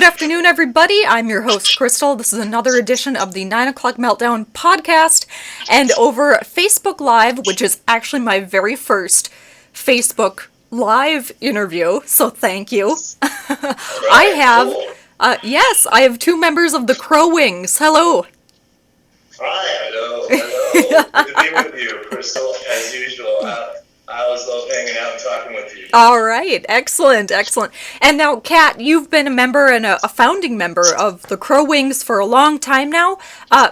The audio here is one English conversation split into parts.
afternoon, everybody. I'm your host, Crystal. This is another edition of the 9 O'Clock Meltdown podcast. And over Facebook Live, which is actually my very first Facebook Live interview, so thank you. I have two members of the Crow Wings. Hello. Hi, hello. Good to be with you, Crystal, as usual. I always love hanging out and talking with you. All right, excellent. And now, Kat, you've been a member and a founding member of the Crow Wings for a long time now.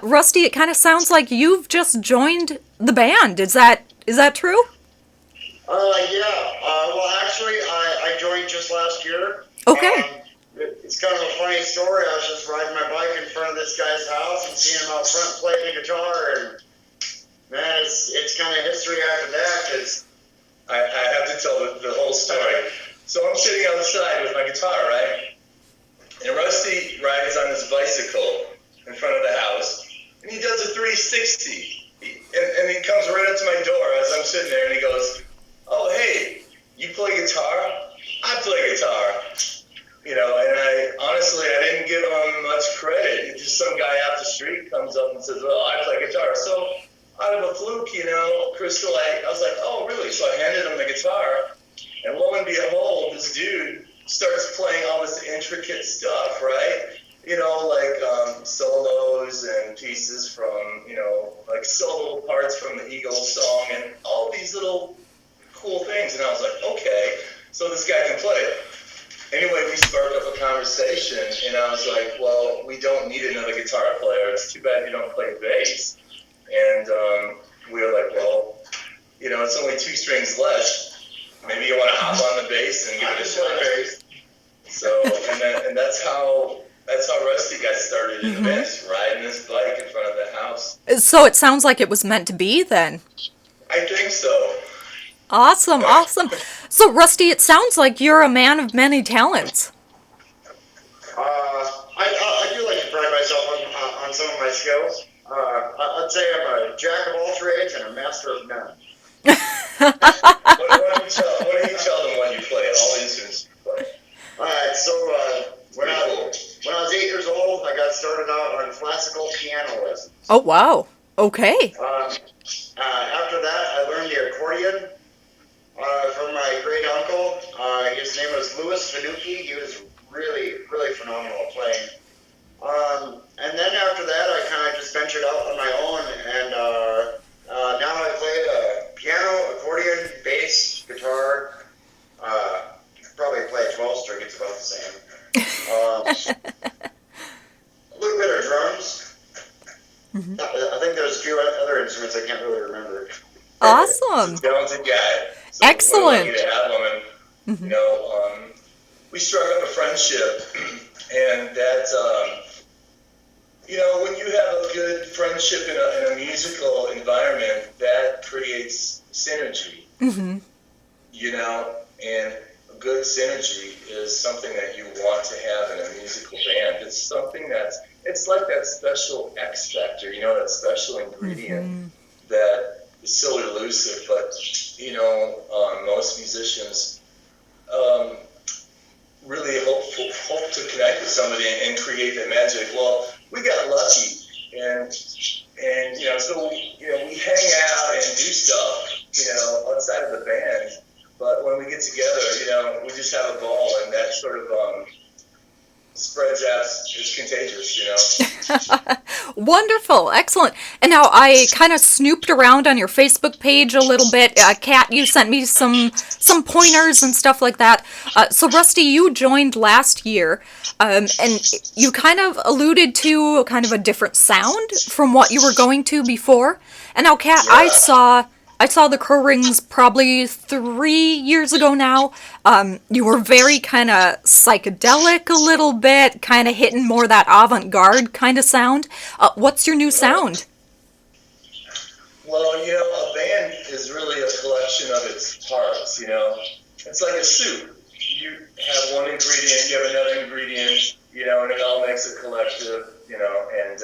Rusty, it kind of sounds like you've just joined the band. Is that true? Well, actually, I joined just last year. Okay. It's kind of a funny story. I was just riding my bike in front of this guy's house and seeing him out front playing the guitar, and man, it's kind of history after that, because I have to tell the whole story. So I'm sitting outside with my guitar, right? And Rusty rides on his bicycle in front of the house, and he does a 360. And he comes right up to my door as I'm sitting there, and he goes, "Oh, hey, you play guitar? I play guitar." You know, and I didn't give him much credit. Just some guy off the street comes up and says, "Well, I play guitar." So out of a fluke, Crystal, I was like, "Oh, really?" So I handed him the guitar, and lo and behold, this dude starts playing all this intricate stuff, right? Like solos and pieces from, like solo parts from the Eagles song and all these little cool things. And I was like, okay, so this guy can play. Anyway, we sparked up a conversation, and I was like, well, we don't need another guitar player. It's too bad you don't play bass. And we were like, well, it's only 2 strings less. Maybe you want to hop on the bass and give it a shot. So, and that's how Rusty got started in the band, just riding his bike in front of the house. So it sounds like it was meant to be then. I think so. Awesome. So, Rusty, it sounds like you're a man of many talents. I do like to pride myself on some of my skills. I'd say I'm a jack of all trades and a master of none. What do you tell them when you play all instruments you play? Alright, so when I was 8 years old, I got started out on classical piano lessons. Oh, wow. Okay. After that, I learned the accordion from my great uncle. His name was Louis Finucci. He was really, really phenomenal at playing. And then after that, I kind of just ventured out on my own, and now I play piano, accordion, bass, guitar. Probably play a 12-string. It's about the same. A little bit of drums. Mm-hmm. I think there's a few other instruments I can't really remember. Awesome. Talented guy. So excellent. We're lucky to have him, and we struck up a friendship, and that when you have a good friendship in a musical environment, that creates synergy. Mm-hmm. And a good synergy is something that you want to have in a musical band. It's something it's like that special X factor, that special ingredient that is so elusive, but most musicians really hope to connect with somebody and create that magic. Well, we got lucky, and so we hang out and do stuff outside of the band, but when we get together, we just have a ball, and that sort of spreads out. It's contagious. Wonderful, excellent. And now I kind of snooped around on your Facebook page a little bit. Kat, you sent me some pointers and stuff like that. So Rusty, you joined last year, and you kind of alluded to kind of a different sound from what you were going to before. And now, Kat, yeah. I saw the Crow Rings probably 3 years ago now. You were very kind of psychedelic a little bit, kind of hitting more that avant-garde kind of sound. What's your new sound? Well, a band is really a collection of its parts, It's like a soup. You have one ingredient, you have another ingredient, and it all makes a collective, and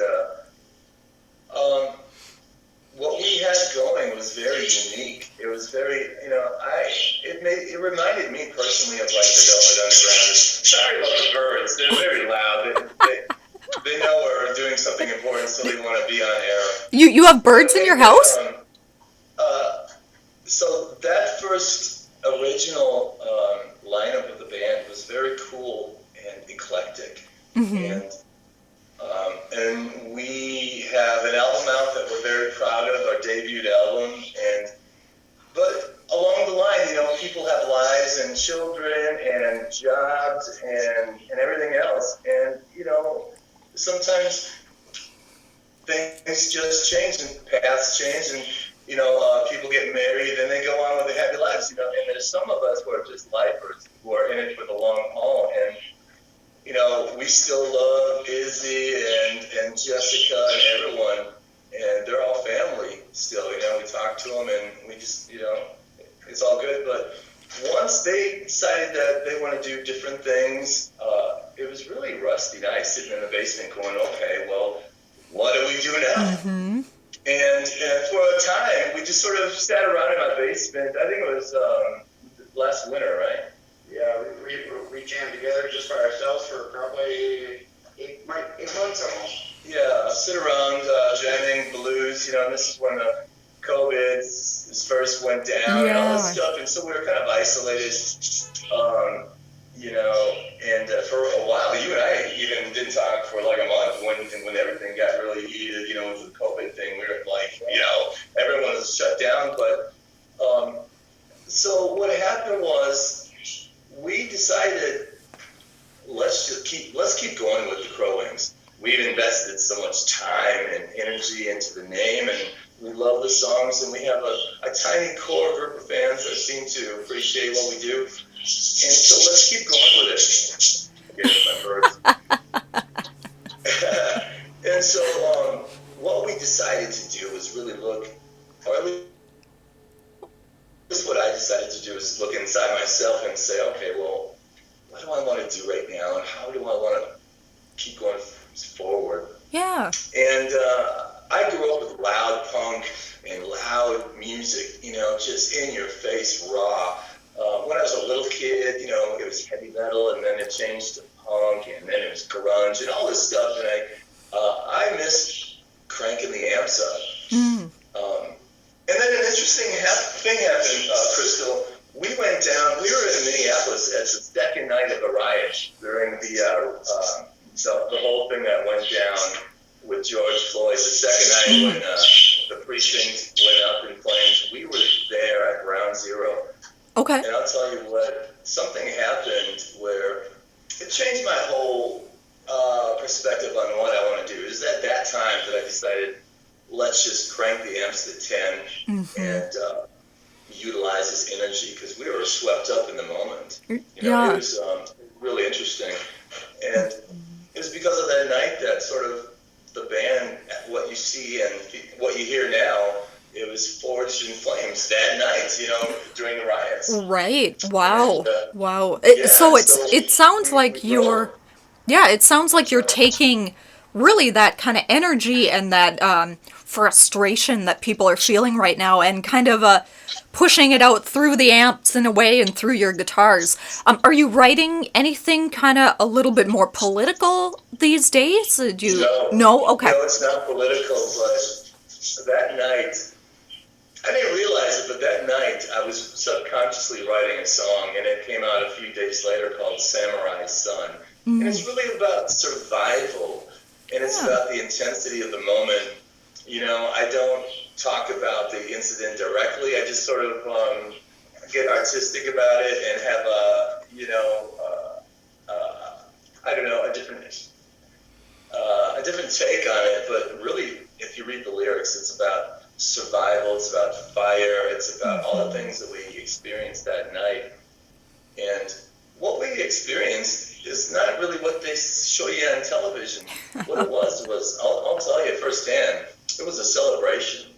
what we had going was was very unique. It was very, it reminded me personally of like the Velvet Underground. Sorry about the birds; they're very loud. They know we're doing something important, so they want to be on air. You have birds in your house? So that first original lineup of the band was very cool and eclectic, and we have an album out that we're very proud of, our debut album. But along the line, people have lives and children and jobs and everything else, and sometimes things just change and paths change, and people get married and they go on with their happy lives, and there's some of us who are just lifers who are in it for the long haul, and we still love Izzy and Jessica and everyone, and they're all family still. We talk to them and we just, it's all good. But once they decided that they want to do different things, it was really Rusty and I sitting in the basement going, okay, well, what do we do now? And for a time, we just sort of sat around in my basement. I think it was last winter, right? Yeah, we jammed together just by ourselves for probably 8 months almost. Yeah, sit around jamming blues. This is when the COVID first went down and all this stuff, and so we were kind of isolated. And for a while, you and I even didn't talk for like a month when everything got really heated. With the COVID thing, we were like, everyone was shut down. But so what happened was, we decided let's keep going with the Crow Wings. We've invested so much time and energy into the name, and we love the songs, and we have a tiny core group of fans that seem to appreciate what we do. And so let's keep going with it. Again, my birds. And so what we decided to do was really look, or at least what I decided to do is look inside myself and say, okay, well, what do I want to do right now, and how do I want to keep going forward? Yeah. And I grew up with loud punk and loud music, just in your face, raw. When I was a little kid, it was heavy metal, and then it changed to punk, and then it was grunge and all this stuff, and I miss cranking the amps up. And then an interesting thing happened, Crystal. We went down. We were in Minneapolis at the second night of the riot during the whole thing that went down with George Floyd. The second night when the precinct went up in flames, we were there at Ground Zero. Okay. And I'll tell you what, something happened where it changed my whole perspective on what I want to do. It was at that time that I decided, let's just crank the amps to 10 and utilize this energy, because we were swept up in the moment. It was really interesting. And it was because of that night that sort of the band, what you see and what you hear now, it was forged in flames that night, during the riots. Right. Wow. And, wow. So it sounds like it sounds like you're taking really that kind of energy and that frustration that people are feeling right now, and kind of pushing it out through the amps in a way and through your guitars. Are you writing anything kind of a little bit more political these days? No? Okay. No, it's not political, but that night, I didn't realize it, but that night I was subconsciously writing a song, and it came out a few days later called Samurai Sun. And it's really about survival, and it's about the intensity of the moment. I don't talk about the incident directly. I just sort of get artistic about it and have a different take on it. But really, if you read the lyrics, it's about survival, it's about fire, it's about all the things that we experienced that night. And what we experienced is not really what they show you on television. What it was, I'll tell you firsthand, it was a celebration.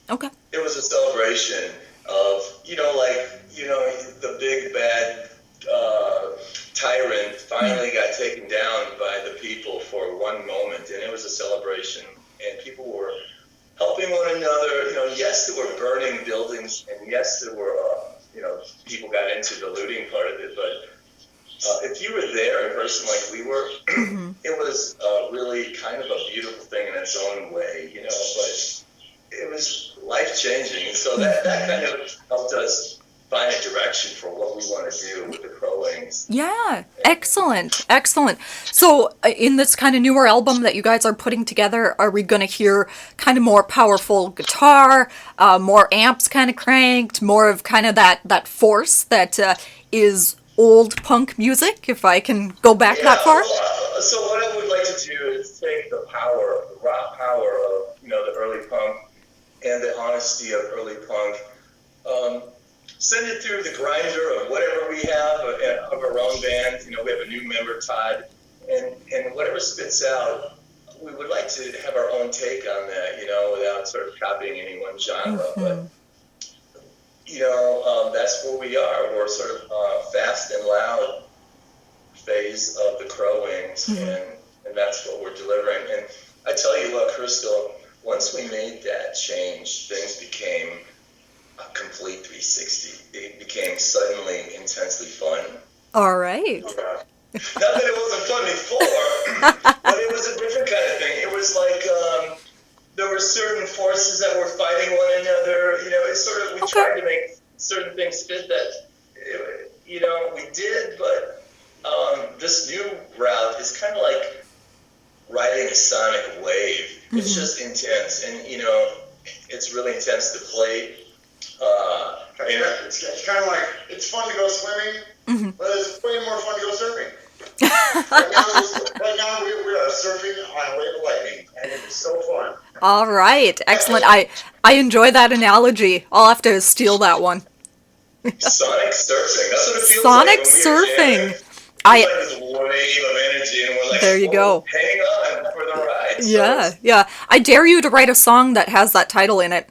Okay. It was a celebration of, the big bad tyrant finally got taken down by the people for one moment, and it was a celebration, and people were helping one another. Yes, there burning buildings, and yes, there were, people got into the looting part of it, but if you were there in person like we were, it was really kind of a beautiful thing in its own way, but it was life-changing. And so that kind of helped us find a direction for what we want to do with the Crow Wings. Yeah, excellent, excellent. So in this kind of newer album that you guys are putting together, are we going to hear kind of more powerful guitar, more amps kind of cranked, more of kind of that force that is old punk music, if I can go back that far? So what I would like to do is take the power, the raw power of, the early punk and the honesty of early punk, send it through the grinder of whatever we have of our own band. We have a new member, Todd, and whatever spits out, we would like to have our own take on that, without sort of copying any one genre. But, that's where we are. We're sort of fast and loud phase of the Crow Wings, and that's what we're delivering. And I tell you what, Crystal, once we made that change, things became a complete 360. It became suddenly intensely fun. All right. Not that it wasn't fun before, but it was a different kind of thing. It was like there were certain forces that were fighting one another. It's sort of, we tried to make certain things fit that, we did, but this new route is kind of like riding a sonic wave. It's just intense, and it's really intense to play. It's kind of like, it's fun to go swimming, but it's way more fun to go surfing. Right now we are surfing on a wave of lightning, and it's so fun. All right, excellent. I enjoy that analogy. I'll have to steal that one. Sonic surfing. That's what it feels Sonic like surfing. It's like this wave of energy, and we're like, there you go. Hang on for the ride. Yeah. I dare you to write a song that has that title in it.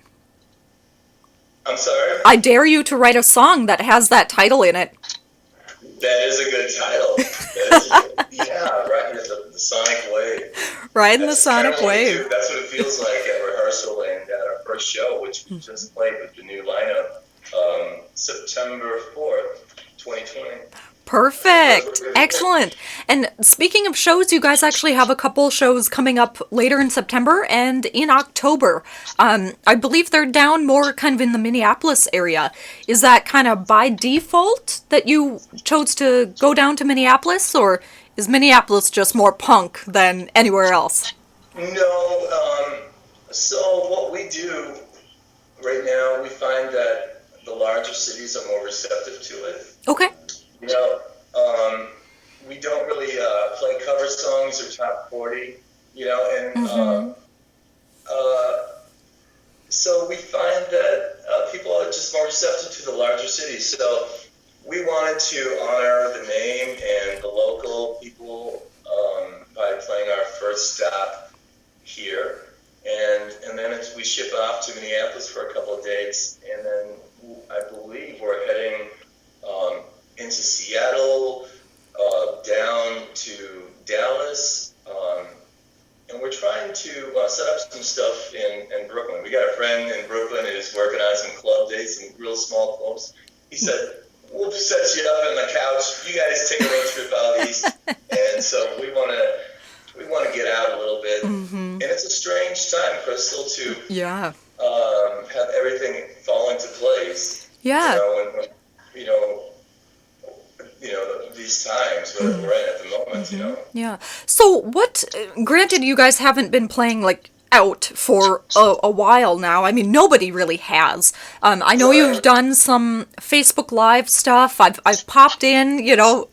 I'm sorry? I dare you to write a song that has that title in it. That is a good title. Right. The Sonic Wave. Riding the Sonic Wave. That's what it feels like at rehearsal and at our first show, which we just played with the new lineup, September 4th, 2020. Perfect. Excellent. And speaking of shows, you guys actually have a couple shows coming up later in September and in October. I believe they're down more kind of in the Minneapolis area. Is that kind of by default that you chose to go down to Minneapolis, or is Minneapolis just more punk than anywhere else? No. So what we do right now, we find that the larger cities are more receptive to it. Okay. We don't really play cover songs or top 40, and so we find that people are just more receptive to the larger cities. So we wanted to honor the name and the local people by playing our first stop here, and then we ship off to Minneapolis for a couple of dates, and then I believe we're heading into Seattle, down to Dallas, and we're trying to set up some stuff in Brooklyn. We got a friend in Brooklyn who's working on some club dates, some real small clubs. He said, we'll set you up on the couch. You guys take a road trip out east. And so we want to get out a little bit. And it's a strange time, Crystal, to have everything fall into place. Yeah. These times we're in at the moment, Yeah. So granted, you guys haven't been playing out for a while now. I mean, nobody really has. I know you've done some Facebook Live stuff. I've popped in,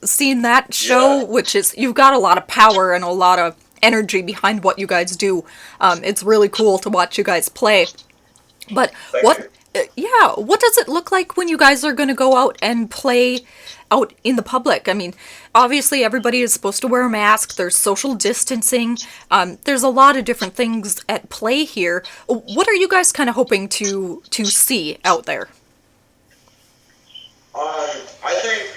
seen that show, which is, you've got a lot of power and a lot of energy behind what you guys do. It's really cool to watch you guys play. But what does it look like when you guys are going to go out and play out in the public? I mean, obviously everybody is supposed to wear a mask. There's social distancing. There's a lot of different things at play here. What are you guys kind of hoping to see out there? I think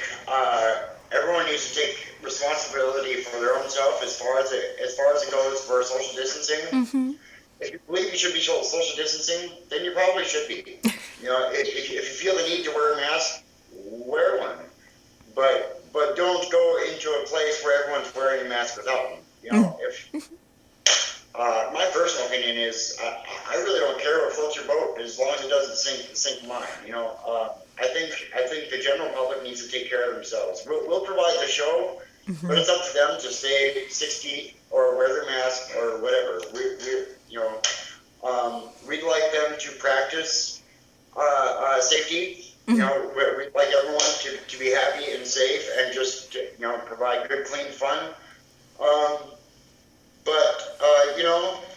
everyone needs to take responsibility for their own self as far as it goes for social distancing. if you believe you should be social distancing, then you probably should be. If you feel the need to wear a mask, wear one. But don't go into a place where everyone's wearing a mask without one. If my personal opinion is, I really don't care what floats your boat as long as it doesn't sink mine. I think the general public needs to take care of themselves. We'll provide the show, but it's up to them to stay 6 feet or wear their mask or whatever. We'd like them to practice safety. We'd like everyone to be happy and safe and just provide good, clean fun.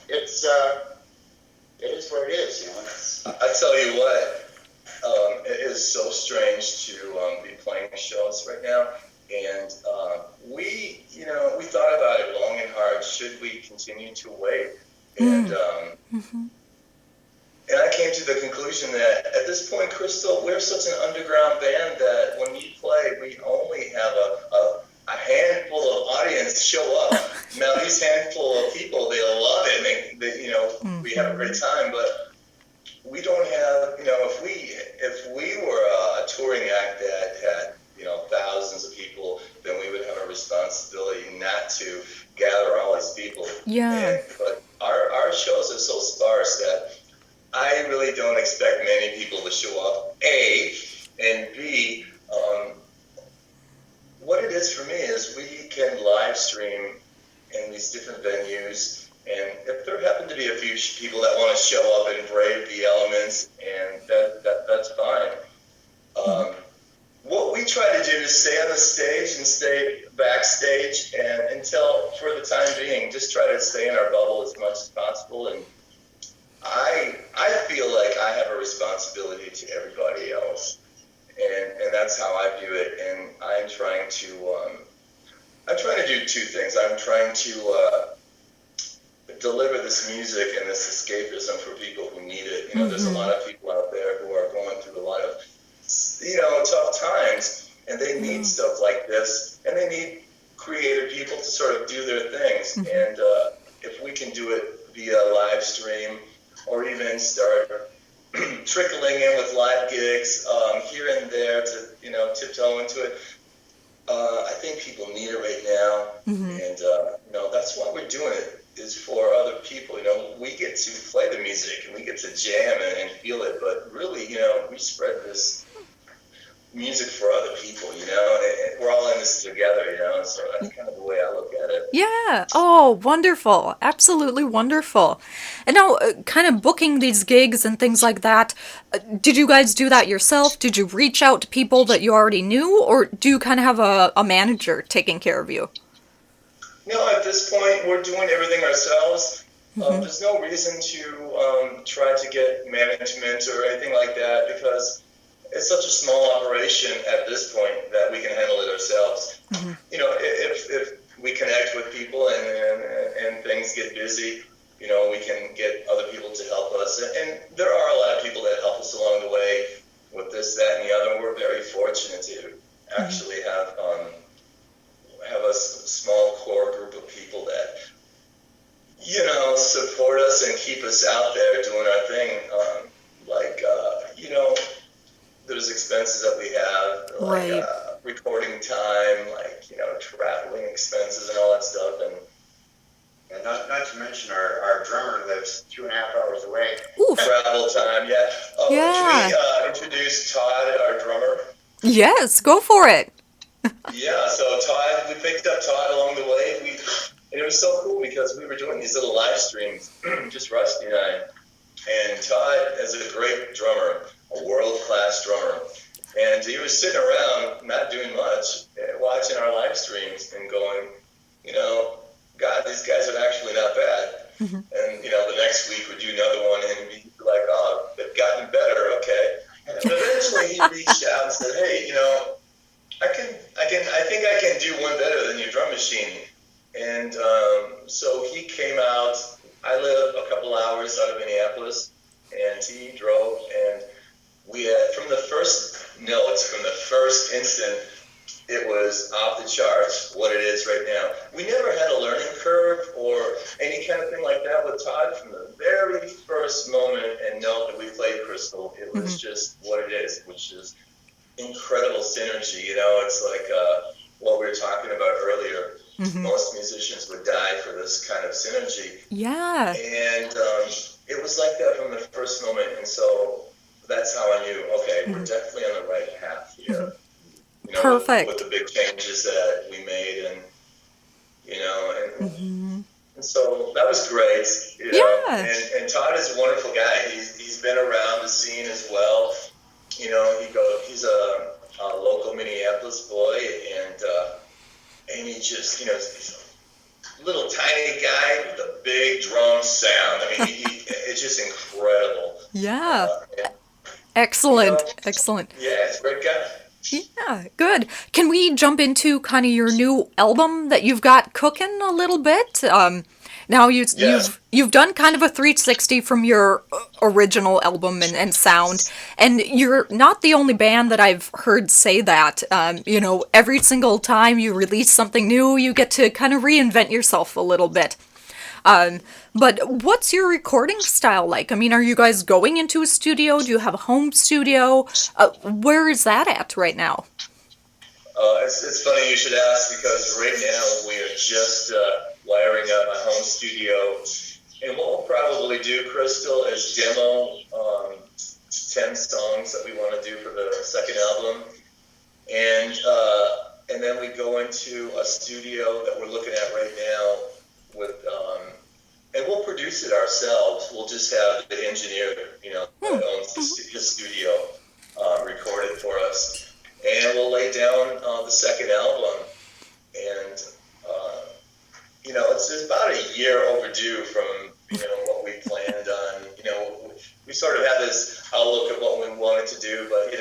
It's it is what it is. I tell you what, it is so strange to be playing shows right now, and we thought about it long and hard. Should we continue to wait? And and I came to the conclusion that at this point, Crystal, we're such an underground band that when we play, we only have a handful of audience show up. Now, these handful of people, they love it, and we have a great time. But we don't have, if we were a touring act that had thousands of people, then we would have a responsibility not to gather all these people. Yeah. But our shows are so sparse that I really don't expect many people to show up, A, and B, what it is for me is we can live stream in these different venues, and if there happen to be a few people that want to show up and brave the elements, and that's fine. What we try to do is stay on the stage and stay backstage, and until, for the time being, just try to stay in our bubble as much as possible. And I feel like I have a responsibility to everybody else, and that's how I view it. And I'm trying to do two things. I'm trying to deliver this music and this escapism for people who need it. There's a lot of people out there who are going through a lot of tough times, and they need stuff like this, and they need creative people to sort of do their things. And if we can do it via live stream, or even start trickling in with live gigs here and there to tiptoe into it, I think people need it right now. And that's why we're doing it, is for other people. We get to play the music and we get to jam and feel it, but really, we spread this music for other people, and we're all in this together, so that's kind of the way I look at it. Yeah. Oh, wonderful. Absolutely wonderful. And now, kind of booking these gigs and things like that, did you guys do that yourself? Did you reach out to people that you already knew, or do you kind of have a manager taking care of you? No, at this point, we're doing everything ourselves. There's no reason to try to get management or anything like that, because it's such a small operation at this point that we can handle it ourselves. If we connect with people and things get busy, we can get other people to help us. And there are a lot of people that help us along the way with this, that, and the other. We're very fortunate to actually have a small core group of people that support us and keep us out there doing our thing. There's expenses that we have, like recording time, traveling expenses and all that stuff, and not to mention our drummer lives 2.5 hours away. Oof. Travel time, yeah. Yeah. Can we introduce Todd, our drummer? Yes, go for it. Yeah, so Todd, we picked up Todd along the way, and it was so cool because we were doing these little live streams, just Rusty and I. And Todd is a great drummer, a world-class drummer. And he was sitting around, not doing much, watching our live streams and going, God, these guys are actually not bad. And, the next week we'd do another one and he'd be like, oh, they've gotten better, okay. And eventually he reached out and said, hey, I think I can do one better than your drum machine. And so he came out. I live a couple hours out of Minneapolis, and he drove, and we had, from the first notes, from the first instant, it was off the charts, what it is right now. We never had a learning curve or any kind of thing like that with Todd. From the very synergy. It's like what we were talking about earlier. Most musicians would die for this kind of synergy. Yeah. And it was like that from the first moment. And so that's how I knew, okay, we're definitely on the right path here. Perfect. With the big changes that we made, and and so that was great. Yeah. And Todd is a wonderful guy. He's been around the scene as well. He's a local Minneapolis boy, and he just he's a little tiny guy with a big drum sound. I mean, it's just incredible. Yeah. Excellent. Excellent. Yeah, he's a great guy. Yeah, good. Can we jump into kind of your new album that you've got cooking a little bit? Now you've done kind of a 360 from your original album and sound, and you're not the only band that I've heard say that. Every single time you release something new, you get to kind of reinvent yourself a little bit. But what's your recording style like? I mean, are you guys going into a studio? Do you have a home studio? Where is that at right now? It's funny you should ask, because right now we are just wiring up my home studio. And what we'll probably do, Crystal, is demo 10 songs that we want to do for the second album. And then we go into a studio that we're looking at right now with... and we'll produce it ourselves. We'll just have the engineer, that owns his studio, record it for us. And we'll lay down the second album. And, it's about a year overdue from, what we planned on. We sort of have this outlook of what we wanted to do, but,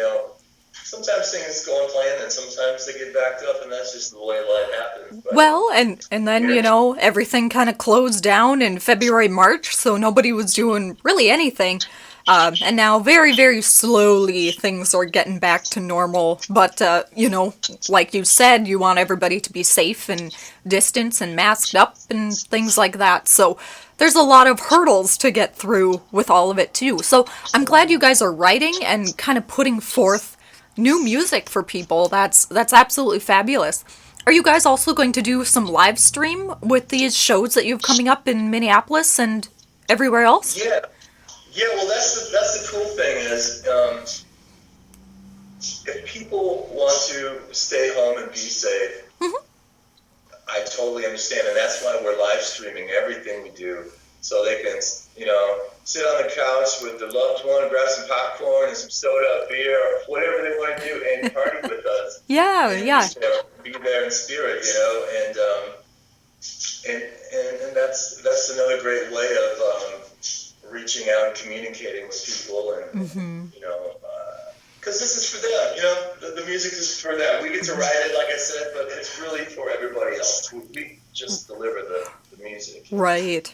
sometimes things go unplanned and sometimes they get backed up, and that's just the way life happens. But, well, and then, everything kind of closed down in February, March, so nobody was doing really anything. And now very, very slowly things are getting back to normal. But, like you said, you want everybody to be safe and distance and masked up and things like that. So there's a lot of hurdles to get through with all of it, too. So I'm glad you guys are writing and kind of putting forth new music for people. That's absolutely fabulous. Are you guys also going to do some live stream with these shows that you have coming up in Minneapolis and everywhere else? Yeah, well, that's the cool thing is, if people want to stay home and be safe, I totally understand, and that's why we're live streaming everything we do, so they can, sit on the couch with their loved one, grab some popcorn and some soda, beer, or whatever they want to do, and party with us. Yeah. Be there in spirit, and that's another great way of reaching out and communicating with people, and because this is for them, the music is for them. We get to write it, like I said, but it's really for everybody else. We just deliver the music. Right.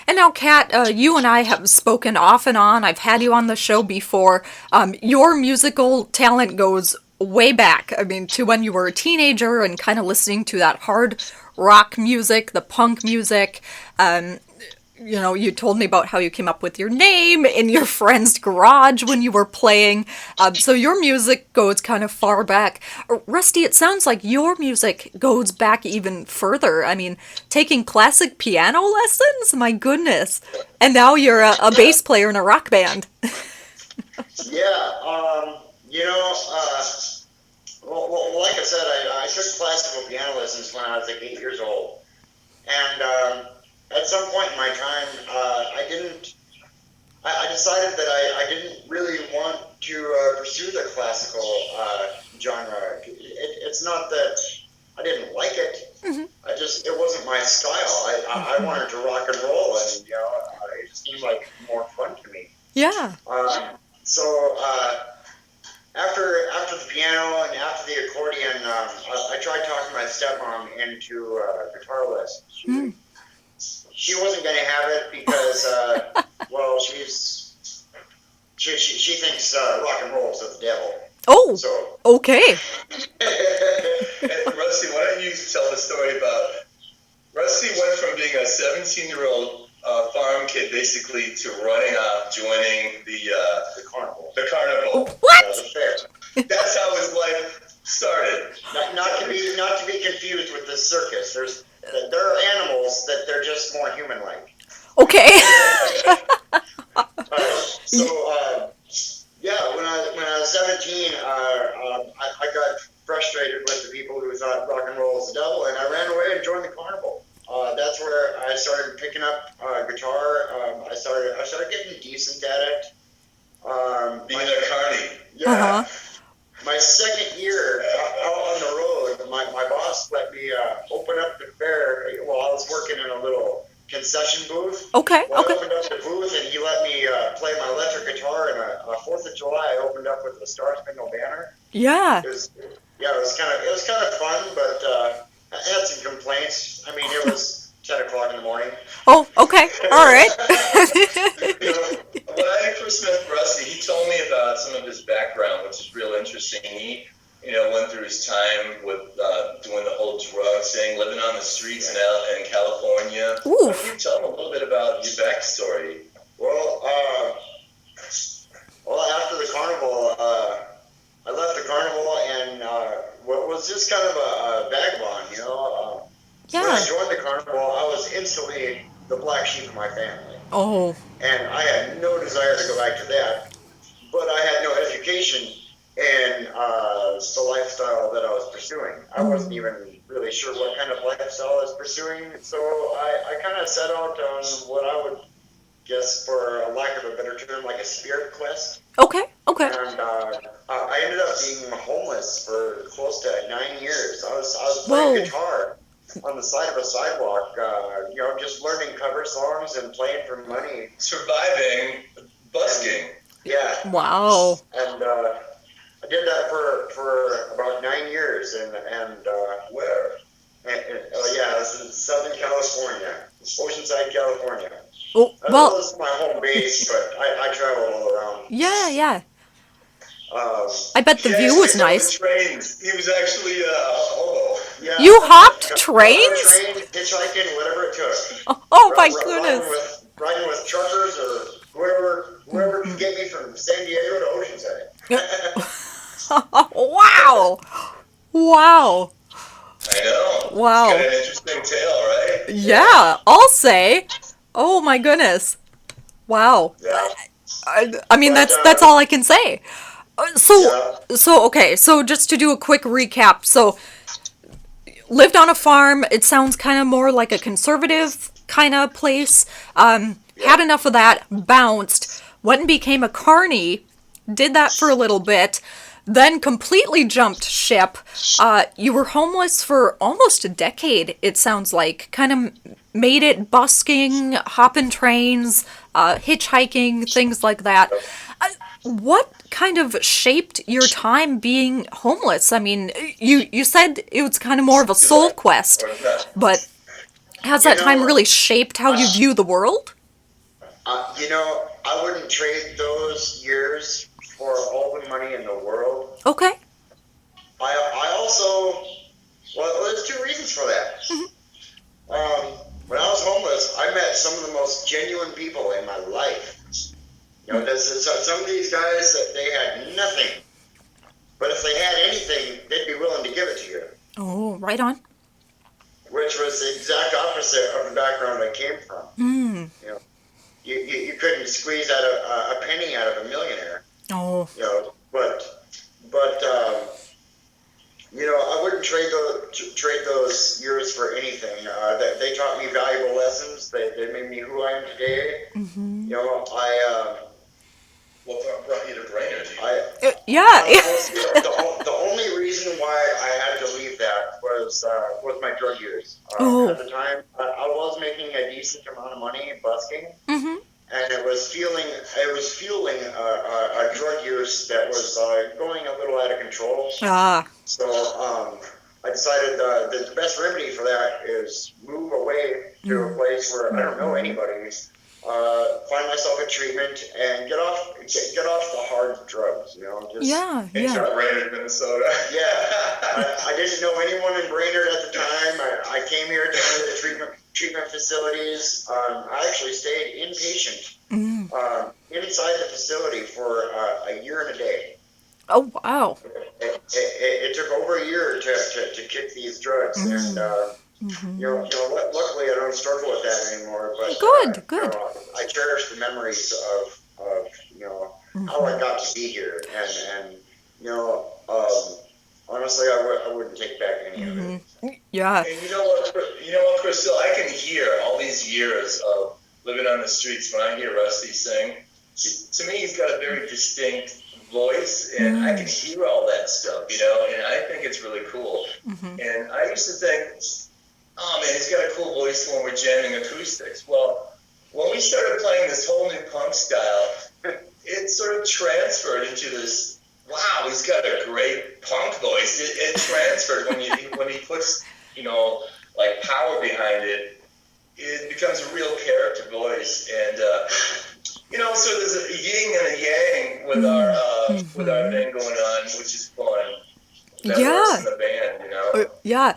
And now, Kat, you and I have spoken off and on. I've had you on the show before. Your musical talent goes way back. I mean, to when you were a teenager and kind of listening to that hard rock music, the punk music. You told me about how you came up with your name in your friend's garage when you were playing. So your music goes kind of far back. Rusty, it sounds like your music goes back even further. I mean, taking classic piano lessons? My goodness. And now you're a bass player in a rock band. Well, like I said, I took classical piano lessons when I was like 8 years old. And at some point in my time, I decided that I didn't really want to pursue the classical genre. It's not that I didn't like it. It wasn't my style. I wanted to rock and roll, and it seemed like more fun to me. Yeah. So after the piano and after the accordion, I tried talking my stepmom into guitar lessons. She wasn't going to have it because, she thinks rock and roll is of the devil. Oh, so okay. And Rusty, why don't you tell the story about Rusty went from being a 17-year-old farm kid basically to running off, joining the carnival. The carnival. What? The fair. That's how his life started. Not to be confused with the circus. There are animals that they're just more human-like. Okay. So yeah, when I was 17, I got frustrated with the people who thought rock and roll was the devil, and I ran away and joined the carnival. That's where I started picking up guitar. I started getting decent at it. Being a carny. Yeah. Uh-huh. My second year out on the road, my boss let me open up the fair while I was working in a little concession booth. Okay. Well, Okay. I opened up the booth and he let me play my electric guitar. And on 4th of July, I opened up with the Star Spangled Banner. Yeah. It was kind of fun, but I had some complaints. I mean, it was 10 o'clock in the morning. Oh, okay. All right. When I first met Rusty, he told me about some of his background, which is real interesting. He, went through his time with doing the whole drug thing, living on the streets in California. Ooh. Can you tell him a little bit about your backstory? Well, after the carnival, I left the carnival and what was just kind of a vagabond, When I Yeah. joined the carnival, I was instantly the black sheep of my family. Oh. And I had no desire to go back to that, but I had no education in the lifestyle that I was pursuing. I wasn't even really sure what kind of lifestyle I was pursuing, so I kind of set out on what I would guess, for a lack of a better term, like a spirit quest. Okay. Okay. And I ended up being homeless for close to 9 years. I was playing Whoa. guitar on the side of a sidewalk, just learning cover songs and playing for money. Surviving busking. Yeah. Wow. And I did that for about 9 years, and Where? yeah, this is Southern California, Oceanside, California. Oh, That well. was my home base, but I traveled all around. Yeah. Yeah. Um, I bet the view was nice. Trains. He was actually a hobo. yeah, You hopped got trains? on a train, hitchhiking, whatever it took. Oh my goodness. Riding with truckers or whoever could get me from San Diego to Oceanside. Wow. Wow. I know. Wow. It's got an interesting tale, right? Yeah, I'll say. Oh my goodness. Wow. Yeah. I mean, that's all I can say. So okay. So just to do a quick recap. So lived on a farm. It sounds kind of more like a conservative kind of place. Had enough of that. Bounced. Went and became a carny. Did that for a little bit. Then completely jumped ship. You were homeless for almost a decade, it sounds like. Kind of made it busking, hopping trains, hitchhiking, things like that. What kind of shaped your time being homeless? I mean, you said it was kind of more of a soul quest, but has that time really shaped how you view the world? I wouldn't trade those years for all the money in the world. Okay. I also, well, there's two reasons for that. When I was homeless, I met some of the most genuine people in my life. Some of these guys, that they had nothing, but if they had anything, they'd be willing to give it to you. Oh, right on. Which was the exact opposite of the background I came from. You couldn't squeeze out a penny out of a millionaire. Oh. But I wouldn't trade those years for anything. They taught me valuable lessons. They made me who I am today. What brought you to Brainerd? Yeah. The only reason why I had to leave that was my drug years. At the time, I was making a decent amount of money busking. And it was fueling a drug use that was going a little out of control. So I decided that the best remedy for that is move away to a place where I don't know anybody, find myself a treatment, and get off the hard drugs. Into Brainerd, Minnesota. I didn't know anyone in Brainerd at the time. I came here to one of the treatment facilities. I actually stayed inpatient inside the facility for a year and a day. Oh, wow. It took over a year to kick these drugs, and luckily I don't struggle with that anymore. But Good, good. I cherish the memories of how I got to be here, and honestly, I wouldn't take back any of it. Yeah. And you know what, Crystal? I can hear all these years of living on the streets when I hear Rusty sing. To me, he's got a very distinct voice, and I can hear all that stuff, and I think it's really cool. And I used to think, oh man, he's got a cool voice when we're jamming acoustics. Well, when we started playing this whole new punk style, it sort of transferred into this. Wow, he's got a great punk voice. It transferred when he puts like power behind it. It becomes a real character voice, and so there's a yin and a yang with our thing going on, which is fun. That works in the band. Yeah.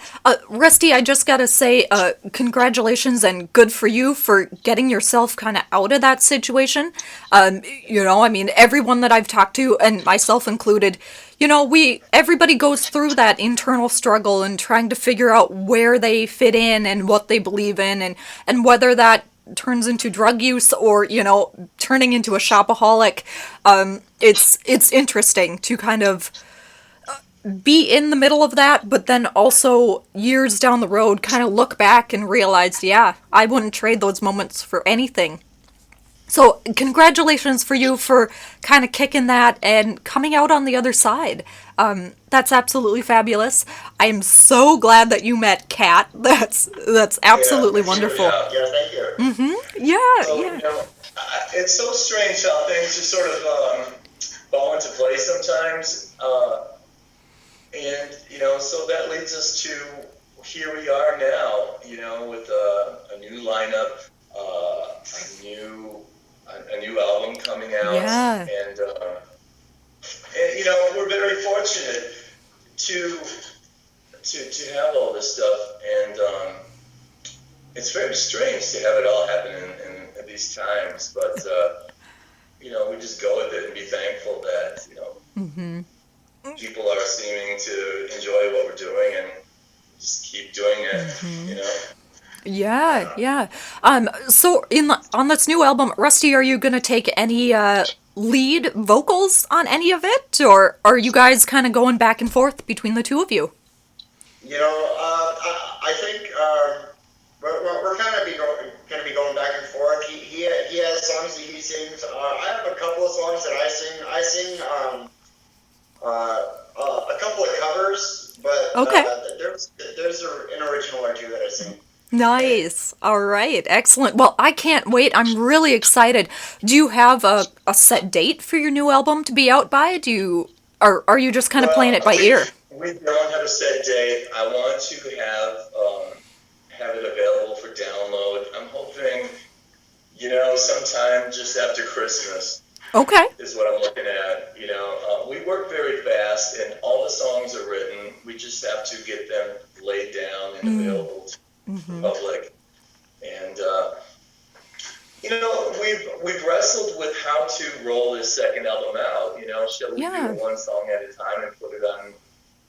Rusty, I just gotta say, congratulations and good for you for getting yourself kind of out of that situation. I mean, everyone that I've talked to, and myself included, everybody goes through that internal struggle and trying to figure out where they fit in and what they believe in, and whether that turns into drug use or, turning into a shopaholic. It's interesting to kind of be in the middle of that, but then also years down the road kind of look back and realize, yeah, I wouldn't trade those moments for anything. So congratulations for you for kind of kicking that and coming out on the other side. That's absolutely fabulous. I am so glad that you met Kat. That's absolutely wonderful. Yeah, thank you. Yeah, So, yeah. it's so strange how things just sort of fall into place sometimes. So that leads us to here we are now, with a new lineup, a new album coming out, Yeah. and we're very fortunate to have all this stuff, and it's very strange to have it all happen in these times, but we just go with it and be thankful that people are seeming to enjoy what we're doing and just keep doing it, Yeah. So on this new album, Rusty, are you gonna take any lead vocals on any of it, or are you guys kind of going back and forth between the two of you? I think we're kind of going to be going back and forth. He has songs that he sings. I have a couple of songs that I sing. I sing a couple of covers, but Okay. there's an original or two that I sing. Nice. All right. Excellent. Well, I can't wait. I'm really excited. Do you have a set date for your new album to be out by? Or are you just kind of playing it by ear? We don't have a set date. I want to have it available for download. I'm hoping, sometime just after Christmas. Okay. Is what I'm looking at. We work very fast, and all the songs are written. We just have to get them laid down and available to the public. And we've wrestled with how to roll this second album out. Shall we do it one song at a time and put it on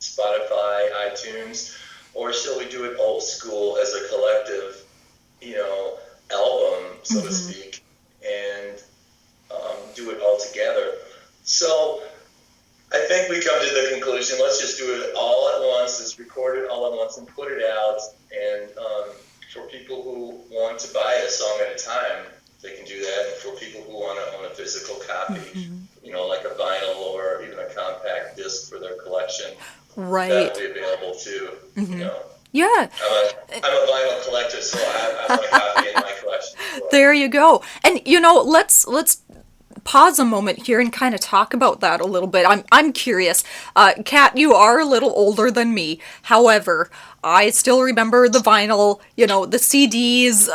Spotify, iTunes, or shall we do it old school as a collective, album, so to speak, and do it all together? So I think we come to the conclusion, let's just do it all at once, let's record it all at once and put it out, and for people who want to buy a song at a time, they can do that, and for people who want to own a physical copy, like a vinyl or even a compact disc for their collection, Right. that will be available too, Yeah. I'm a vinyl collector, so I want a copy in my collection as well. There you go. And let's pause a moment here and kind of talk about that a little bit. I'm curious. Kat, you are a little older than me. However, I still remember the vinyl, the CDs,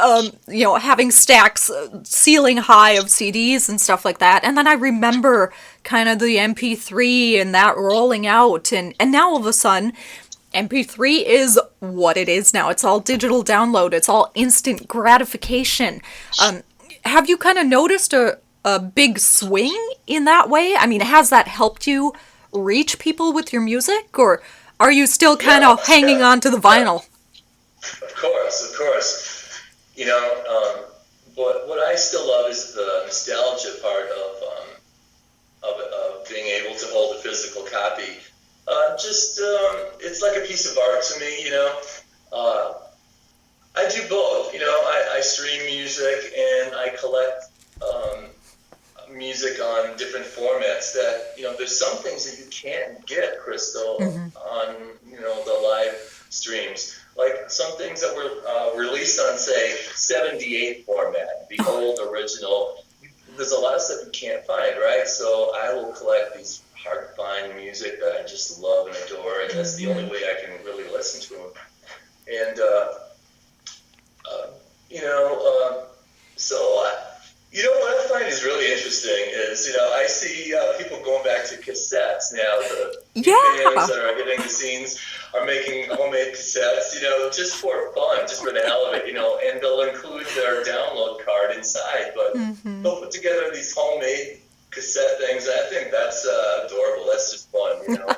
having stacks, ceiling high of CDs and stuff like that. And then I remember kind of the MP3 and that rolling out. And now all of a sudden, MP3 is what it is now. It's all digital download. It's all instant gratification. Have you kind of noticed a big swing in that way? I mean, has that helped you reach people with your music, or are you still kind of hanging on to the vinyl? Of course, of course. You know, what I still love is the nostalgia part of being able to hold a physical copy. It's like a piece of art to me, you know. I do both, you know. I stream music and I collect music on different formats that, you know, there's some things that you can't get, Crystal, on, you know, the live streams. Like some things that were released on, say, 78 format, the old original. There's a lot of stuff you can't find, right? So I will collect these hard-to-find music that I just love and adore, and that's the only way I can really listen to them. And, you know, what I find is really interesting is, you know, I see people going back to cassettes now. The bands that are hitting the scenes are making homemade cassettes, you know, just for fun, just for the hell of it, you know, and they'll include their download card inside, but they'll put together these homemade cassette things. I think that's adorable. That's just fun, you know.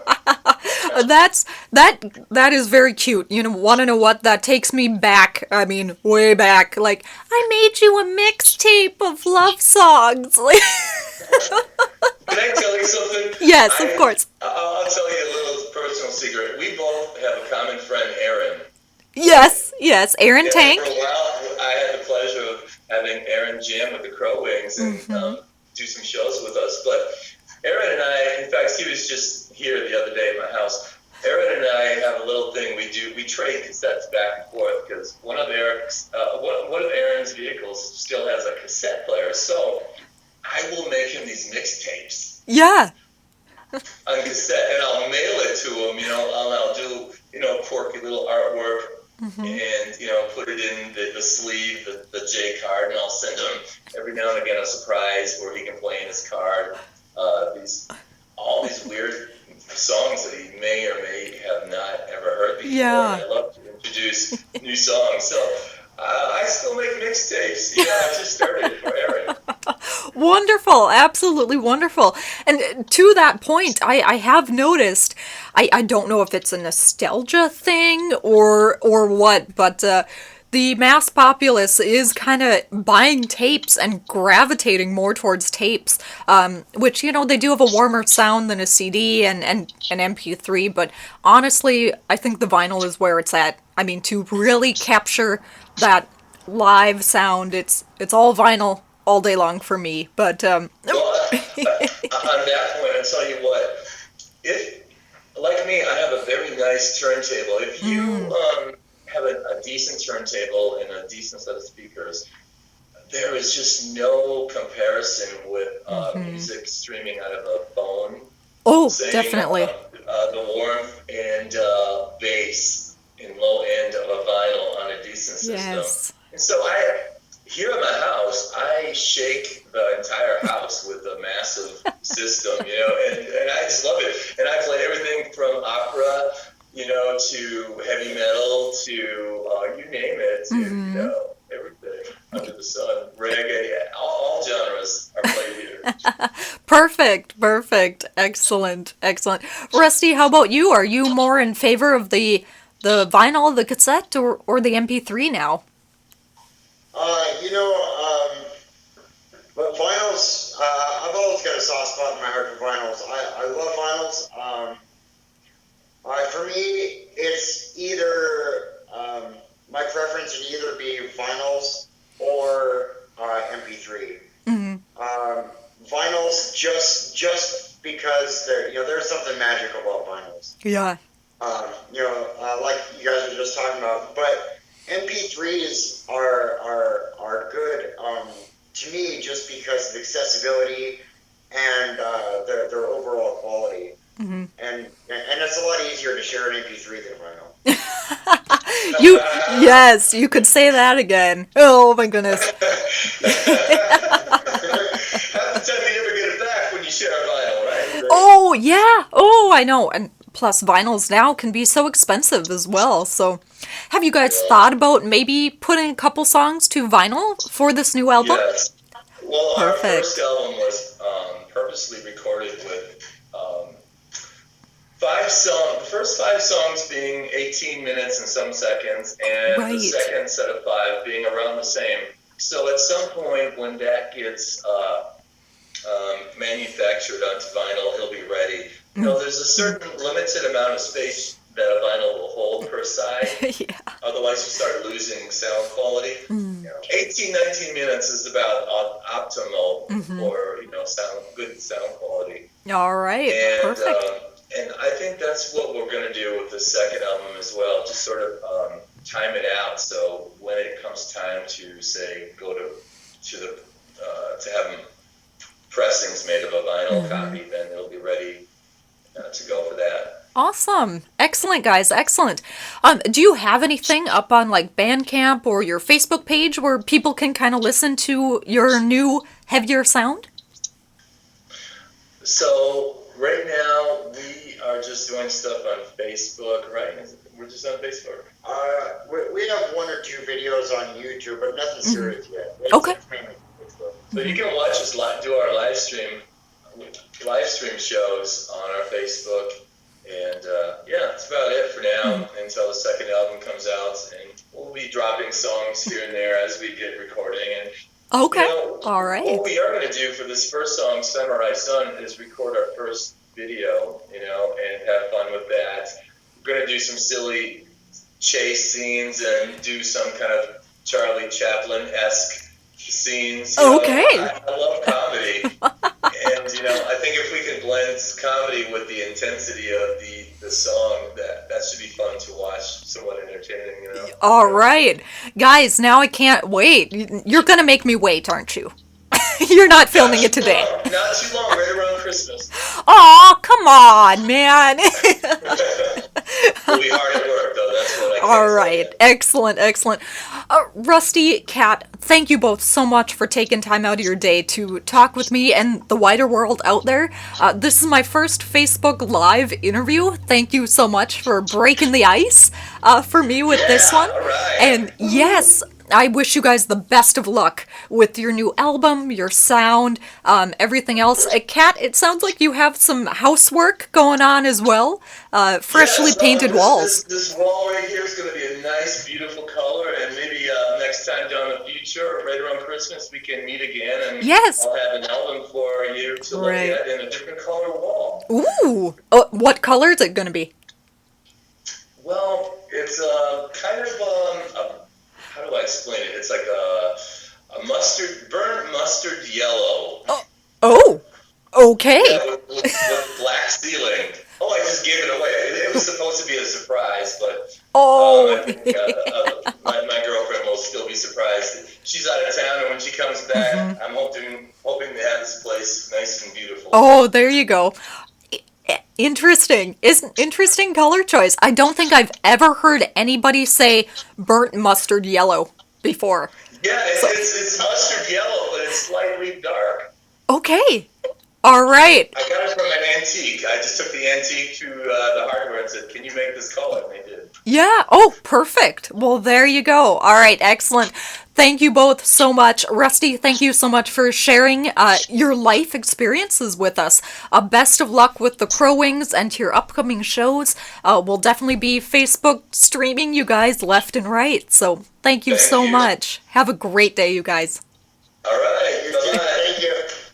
That is very cute. You know, want to know what? That takes me back. I mean, way back. Like, I made you a mixtape of love songs. Can I tell you something? Yes, of course. I'll tell you a little personal secret. We both have a common friend, Aaron. Yes, Aaron Tank. For a while, I had the pleasure of having Aaron jam with the Crow Wings and do some shows with us. But Aaron and I, in fact, he was just here the other day at my house. Aaron and I have a little thing we do. We trade cassettes back and forth because one of Aaron's vehicles still has a cassette player. So I will make him these mixtapes. Yeah. On cassette, and I'll mail it to him. You know, I'll do, you know, quirky little artwork, and, you know, put it in the sleeve, the J card, and I'll send him every now and again a surprise where he can play in his card. All these weird songs that he may or may have not ever heard before. Yeah. And I love to introduce new songs. So I still make mixtapes. Yeah, I just started for Aaron. Wonderful, absolutely wonderful. And to that point, I have noticed, I don't know if it's a nostalgia thing or what, but the mass populace is kind of buying tapes and gravitating more towards tapes, which, you know, they do have a warmer sound than a CD and an MP3, but honestly, I think the vinyl is where it's at. I mean, to really capture that live sound, it's all vinyl all day long for me, but well, on that point, I'll tell you what, if, like me, I have a very nice turntable. If you have a decent turntable and a decent set of speakers, there is just no comparison with music streaming out of a phone. Oh, saying, definitely. The warmth and bass and low end of a vinyl on a decent system. Yes. And so here at my house, I shake the entire house with a massive system, you know, and I just love it. And I play everything from opera, you know, to heavy metal, to you name it, to, you know, everything under the sun, reggae, all genres are played here. Perfect. Excellent. Rusty, how about you? Are you more in favor of the vinyl, the cassette, or the MP3 now? But vinyls, I've always got a soft spot in my heart for vinyls. I love vinyls. For me, it's either, my preference would either be vinyls or MP3. Vinyls, just because there's something magical about vinyls. Yeah. Like you guys were just talking about, but MP3s are good to me just because of accessibility and their overall quality. And it's a lot easier to share an MP3 than vinyl. Yes, you could say that again. Oh my goodness. Half the time you never get it back when you share a vinyl, right? Oh yeah. Oh, I know. And plus vinyls now can be so expensive as well. So have you guys thought about maybe putting a couple songs to vinyl for this new album? Yes. Well, Perfect. Our first album was purposely recorded with The first 5 songs being 18 minutes and some seconds, and the Right. second set of 5 being around the same. So at some point when that gets manufactured onto vinyl, he'll be ready. There's a certain limited amount of space that a vinyl will hold per side. Yeah. Otherwise, you start losing sound quality. 18, 19 minutes is about optimal for good sound quality. All right. And Perfect. and I think that's what we're going to do with the second album as well. Just sort of time it out, so when it comes time to say go to the to have pressings made of a vinyl copy, then it'll be ready to go for that. Awesome. Excellent, guys. Excellent. Do you have anything up on like Bandcamp or your Facebook page where people can kind of listen to your new heavier sound? So right now we are just doing stuff on Facebook, right? We're just on Facebook. We have 1 or 2 videos on YouTube, but nothing serious yet. Okay. So you can watch us do our live stream shows on our Facebook, and that's about it for now until the second album comes out, and we'll be dropping songs here and there as we get recording. And Okay. All right. what we are going to do for this first song, Samurai Sun, is record our first video, and have fun with that. We're going to do some silly chase scenes and do some kind of Charlie Chaplin-esque scenes. Okay. I love comedy. And, I think if we can blend comedy with the intensity of the song, that should be fun to watch, somewhat entertaining, All right. Guys, now I can't wait. You're going to make me wait, aren't you? You're not filming it today. Not too long, right around Christmas. Oh, come on, man. We'll be hard at work, though. That's what I can All say. right. Excellent, excellent. Rusty, Kat, thank you both so much for taking time out of your day to talk with me and the wider world out there. This is my first Facebook Live interview. Thank you so much for breaking the ice for me with this one. All right. And yes, I wish you guys the best of luck with your new album, your sound, everything else. Kat, it sounds like you have some housework going on as well. Freshly painted walls. This wall right here is going to be a nice, beautiful color, and maybe next time down the future, right around Christmas, we can meet again, and Yes. I'll have an album for you to look Right. at in a different color wall. Ooh, what color is it going to be? Well, it's kind of how do I explain it? It's like a burnt mustard yellow. Oh, okay. Yeah, with black ceiling. Oh, I just gave it away. It was supposed to be a surprise, but Oh, I think my girlfriend will still be surprised. She's out of town, and when she comes back, I'm hoping to have this place nice and beautiful. oh, there you go. Interesting. Interesting color choice. I don't think I've ever heard anybody say burnt mustard yellow before. Yeah, it's mustard yellow, but it's slightly dark. Okay. All right. I got it from an antique. I just took the antique to the hardware and said, "Can you make this color?" And they did. Yeah. Oh, perfect. Well, there you go. All right. Excellent. Thank you both so much. Rusty, thank you so much for sharing your life experiences with us. Best of luck with the Crow Wings and your upcoming shows. We'll definitely be Facebook streaming you guys left and right. So thank you so much. Have a great day, you guys. All right.